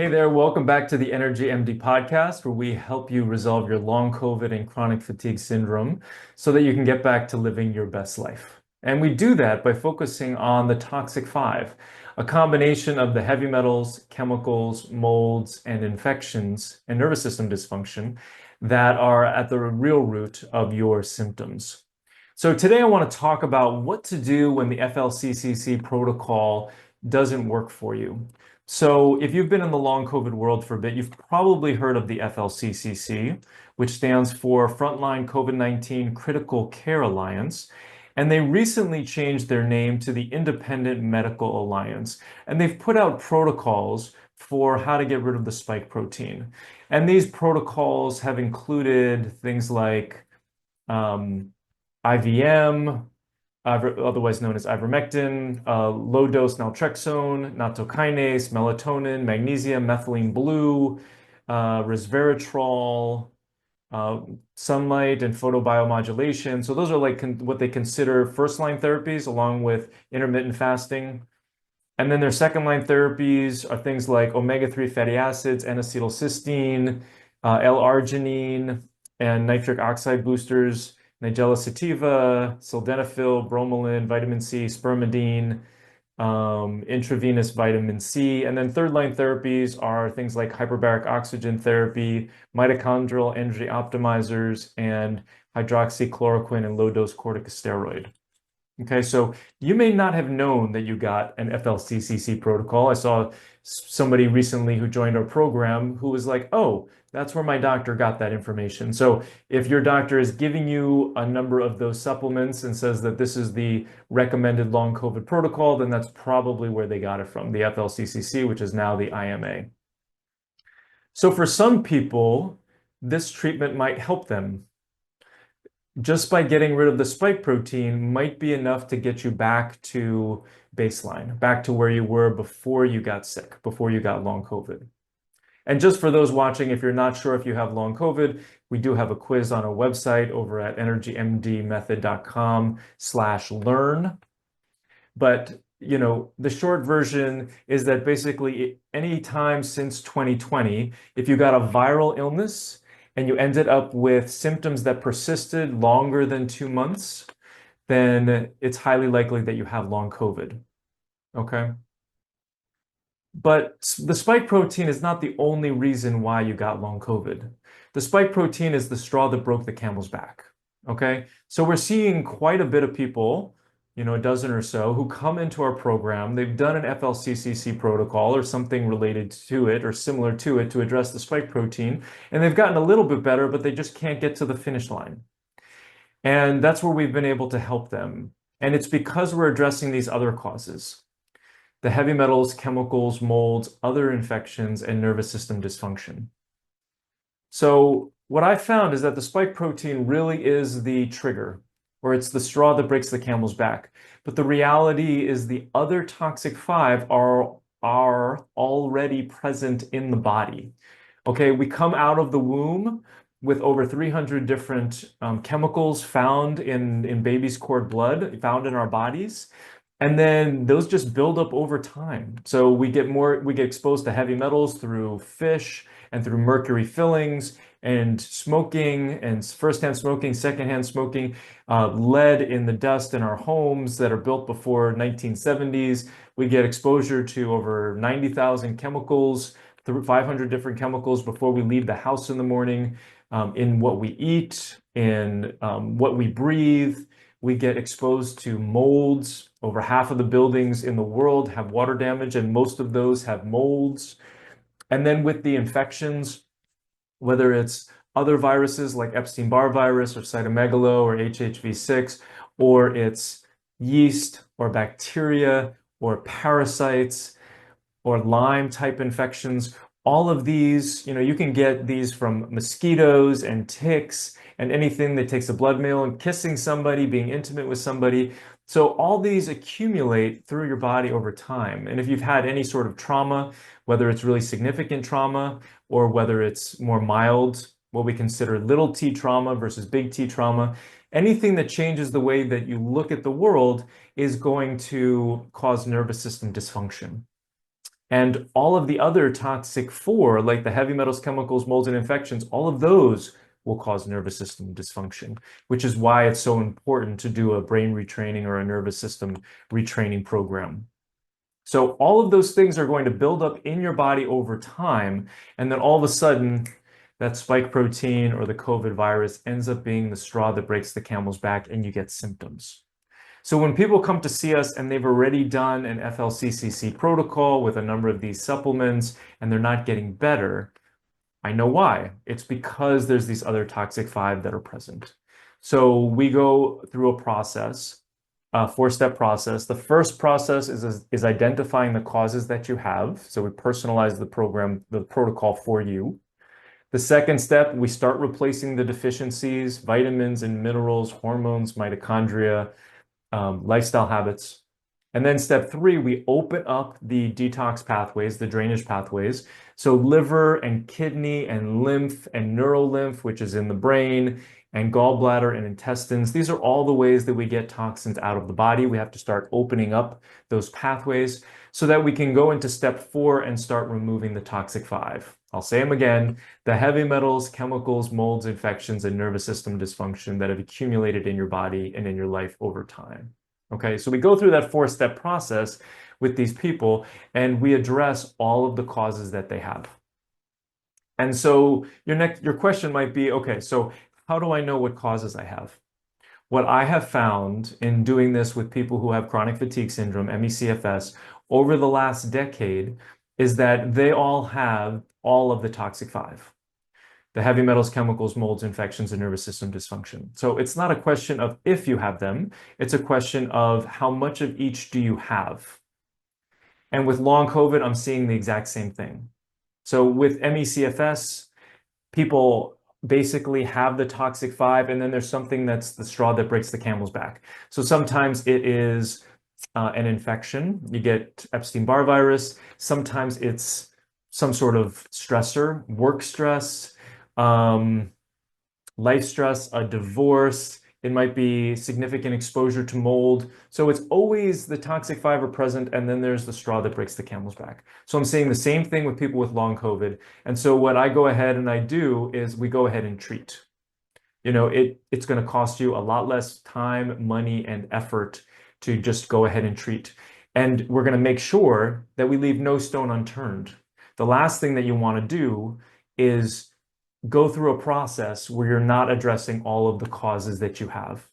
Hey there, welcome back to the Energy MD podcast, where we help you resolve your long COVID and chronic fatigue syndrome so that you can get back to living your best life. And we do that by focusing on the toxic five, a combination of the heavy metals, chemicals, molds, and infections and nervous system dysfunction that are at the real root of your symptoms. So today I want to talk about what to do when the FLCCC protocol doesn't work for you. So if you've been in the long COVID world for a bit, you've probably heard of the FLCCC, which stands for Frontline COVID-19 Critical Care Alliance. And they recently changed their name to the Independent Medical Alliance. And they've put out protocols for how to get rid of the spike protein. And these protocols have included things like IVM, otherwise known as ivermectin, low-dose naltrexone, nattokinase, melatonin, magnesium, methylene blue, resveratrol, sunlight, and photobiomodulation. So those are like what they consider first-line therapies, along with intermittent fasting. And then their second-line therapies are things like omega-3 fatty acids, N-acetylcysteine, L-arginine, and nitric oxide boosters, Nigella sativa, sildenafil, bromelain, vitamin C, spermidine, intravenous vitamin C. And then third-line therapies are things like hyperbaric oxygen therapy, mitochondrial energy optimizers, and hydroxychloroquine and low-dose corticosteroid. Okay, so you may not have known that you got an FLCCC protocol. I saw somebody recently who joined our program who was like, oh, that's where my doctor got that information. So if your doctor is giving you a number of those supplements and says that this is the recommended long COVID protocol, then that's probably where they got it from, the FLCCC, which is now the IMA. So for some people, this treatment might help them. Just by getting rid of the spike protein might be enough to get you back to baseline, back to where you were before you got sick, before you got long COVID. And just for those watching, if you're not sure if you have long COVID, we do have a quiz on our website over at energymdmethod.com/learn. But, the short version is that basically any time since 2020, if you got a viral illness, and you ended up with symptoms that persisted longer than 2 months, then it's highly likely that you have long COVID, okay? But the spike protein is not the only reason why you got long COVID. The spike protein is the straw that broke the camel's back, okay? So we're seeing quite a bit of people, a dozen or so, who come into our program. They've done an FLCCC protocol or something related to it or similar to it to address the spike protein, and they've gotten a little bit better, but they just can't get to the finish line. And that's where we've been able to help them. And it's because we're addressing these other causes: the heavy metals, chemicals, molds, other infections, and nervous system dysfunction. So what I found is that the spike protein really is the trigger, or it's the straw that breaks the camel's back. But the reality is the other toxic five are already present in the body. Okay, we come out of the womb with over 300 different chemicals found in baby's cord blood, found in our bodies. And then those just build up over time. So we get exposed to heavy metals through fish and through mercury fillings and smoking, and firsthand smoking, secondhand smoking, lead in the dust in our homes that are built before 1970s. We get exposure to over 90,000 chemicals, 500 different chemicals before we leave the house in the morning, in what we eat, in what we breathe. We get exposed to molds. Over half of the buildings in the world have water damage, and most of those have molds. And then with the infections, whether it's other viruses like Epstein-Barr virus or cytomegalo or HHV6, or it's yeast or bacteria or parasites or Lyme-type infections, all of these, you can get these from mosquitoes and ticks and anything that takes a blood meal, and kissing somebody, being intimate with somebody. So all these accumulate through your body over time. And if you've had any sort of trauma, whether it's really significant trauma or whether it's more mild, what we consider little t trauma versus big T trauma, anything that changes the way that you look at the world is going to cause nervous system dysfunction. And all of the other toxic 4, like the heavy metals, chemicals, molds, and infections, all of those will cause nervous system dysfunction, which is why it's so important to do a brain retraining or a nervous system retraining program. So all of those things are going to build up in your body over time, and then all of a sudden, that spike protein or the COVID virus ends up being the straw that breaks the camel's back, and you get symptoms. So when people come to see us and they've already done an FLCCC protocol with a number of these supplements and they're not getting better, I know why. It's because there's these other toxic 5 that are present. So we go through a process, a 4-step process. The first process is identifying the causes that you have. So we personalize the program, the protocol for you. The second step, we start replacing the deficiencies, vitamins and minerals, hormones, mitochondria, lifestyle habits. And then step 3, we open up the detox pathways, the drainage pathways. So liver and kidney and lymph and neurolymph, which is in the brain, and gallbladder and intestines. These are all the ways that we get toxins out of the body. We have to start opening up those pathways so that we can go into step 4 and start removing the toxic 5. I'll say them again: the heavy metals, chemicals, molds, infections, and nervous system dysfunction that have accumulated in your body and in your life over time. Okay, so we go through that 4-step process with these people and we address all of the causes that they have. And so your question might be, okay, so how do I know what causes I have? What I have found in doing this with people who have chronic fatigue syndrome, ME/CFS, over the last decade is that they all have all of the toxic 5. The heavy metals, chemicals, molds, infections, and nervous system dysfunction. So it's not a question of if you have them, it's a question of how much of each do you have. And with long COVID, I'm seeing the exact same thing. So with ME/CFS, people basically have the toxic 5, and then there's something that's the straw that breaks the camel's back. So sometimes it is an infection. You get Epstein-Barr virus. Sometimes it's some sort of stressor, work stress, life stress, a divorce. It might be significant exposure to mold. So it's always the toxic 5 are present, and then there's the straw that breaks the camel's back. So I'm seeing the same thing with people with long COVID. And so what I go ahead and I do is we go ahead and treat. You know, it's going to cost you a lot less time, money, and effort to just go ahead and treat. And we're going to make sure that we leave no stone unturned. The last thing that you want to do is go through a process where you're not addressing all of the causes that you have.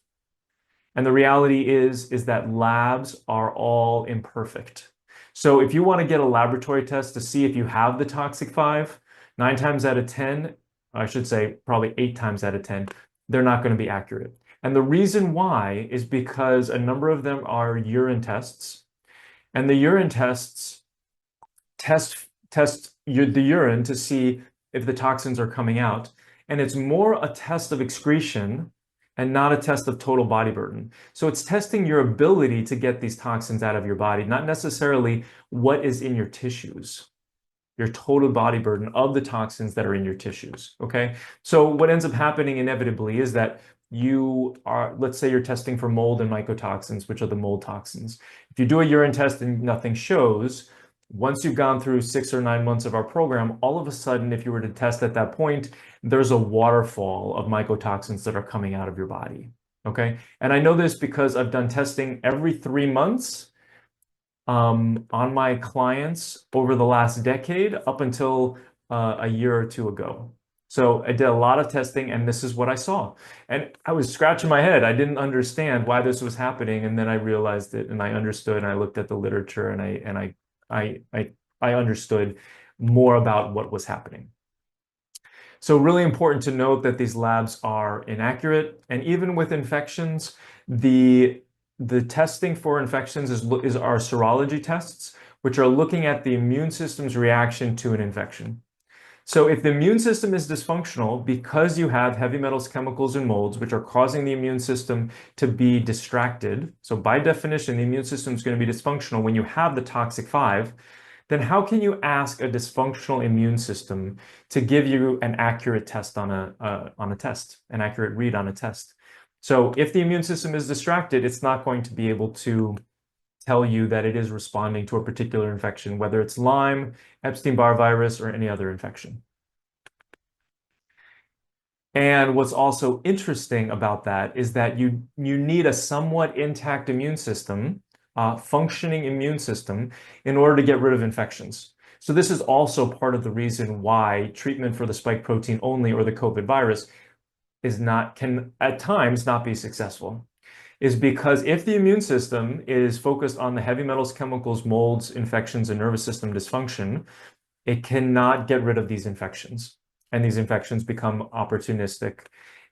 And the reality is that labs are all imperfect. So if you want to get a laboratory test to see if you have the toxic 5, 9 times out of 10, I should say probably 8 times out of 10, they're not going to be accurate. And the reason why is because a number of them are urine tests, and the urine tests test the urine to see if the toxins are coming out. And it's more a test of excretion and not a test of total body burden. So it's testing your ability to get these toxins out of your body, not necessarily what is in your tissues, your total body burden of the toxins that are in your tissues, okay? So what ends up happening inevitably is that you are, let's say you're testing for mold and mycotoxins, which are the mold toxins. If you do a urine test and nothing shows, once you've gone through 6 or 9 months of our program, all of a sudden, if you were to test at that point, there's a waterfall of mycotoxins that are coming out of your body, okay? And I know this because I've done testing every 3 months on my clients over the last decade up until a year or 2 ago. So I did a lot of testing, and this is what I saw. And I was scratching my head. I didn't understand why this was happening, and then I realized it, and I understood, and I looked at the literature, and I understood more about what was happening. So really important to note that these labs are inaccurate, and even with infections, the testing for infections is our serology tests, which are looking at the immune system's reaction to an infection. So if the immune system is dysfunctional because you have heavy metals, chemicals, and molds, which are causing the immune system to be distracted, so by definition, the immune system is going to be dysfunctional when you have the toxic 5, then how can you ask a dysfunctional immune system to give you an accurate test on a test, an accurate read on a test? So if the immune system is distracted, it's not going to be able to tell you that it is responding to a particular infection, whether it's Lyme, Epstein-Barr virus, or any other infection. And what's also interesting about that is that you need a somewhat intact immune system, functioning immune system, in order to get rid of infections. So this is also part of the reason why treatment for the spike protein only or the COVID virus can at times not be successful, is because if the immune system is focused on the heavy metals, chemicals, molds, infections, and nervous system dysfunction, it cannot get rid of these infections. And these infections become opportunistic,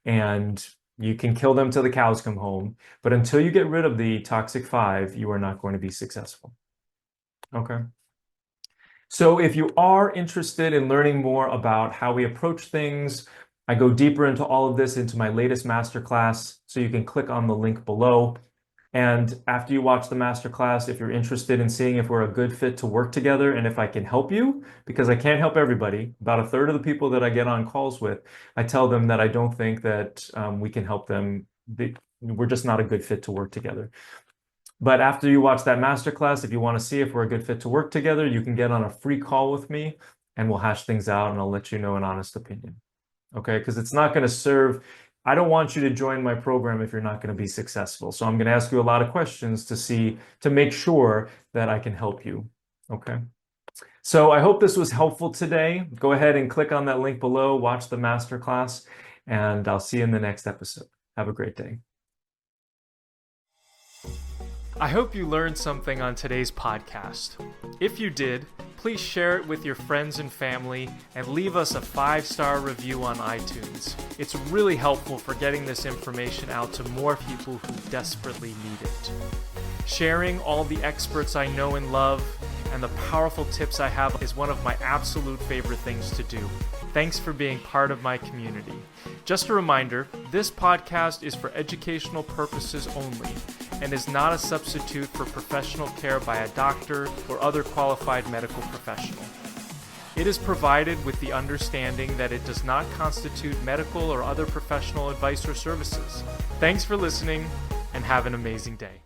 and you can kill them till the cows come home. But until you get rid of the toxic 5, you are not going to be successful. Okay. So if you are interested in learning more about how we approach things, I go deeper into all of this into my latest masterclass. So you can click on the link below. And after you watch the masterclass, if you're interested in seeing if we're a good fit to work together and if I can help you, because I can't help everybody, about a third of the people that I get on calls with, I tell them that I don't think that we can help them. We're just not a good fit to work together. But after you watch that masterclass, if you want to see if we're a good fit to work together, you can get on a free call with me and we'll hash things out and I'll let you know an honest opinion. Okay, because it's not going to serve. I don't want you to join my program if you're not going to be successful. So I'm going to ask you a lot of questions to make sure that I can help you. Okay. So I hope this was helpful today. Go ahead and click on that link below, watch the masterclass, and I'll see you in the next episode. Have a great day. I hope you learned something on today's podcast. If you did, please share it with your friends and family and leave us a 5-star review on iTunes. It's really helpful for getting this information out to more people who desperately need it. Sharing all the experts I know and love and the powerful tips I have is one of my absolute favorite things to do. Thanks for being part of my community. Just a reminder, this podcast is for educational purposes only and is not a substitute for professional care by a doctor or other qualified medical professional. It is provided with the understanding that it does not constitute medical or other professional advice or services. Thanks for listening and have an amazing day.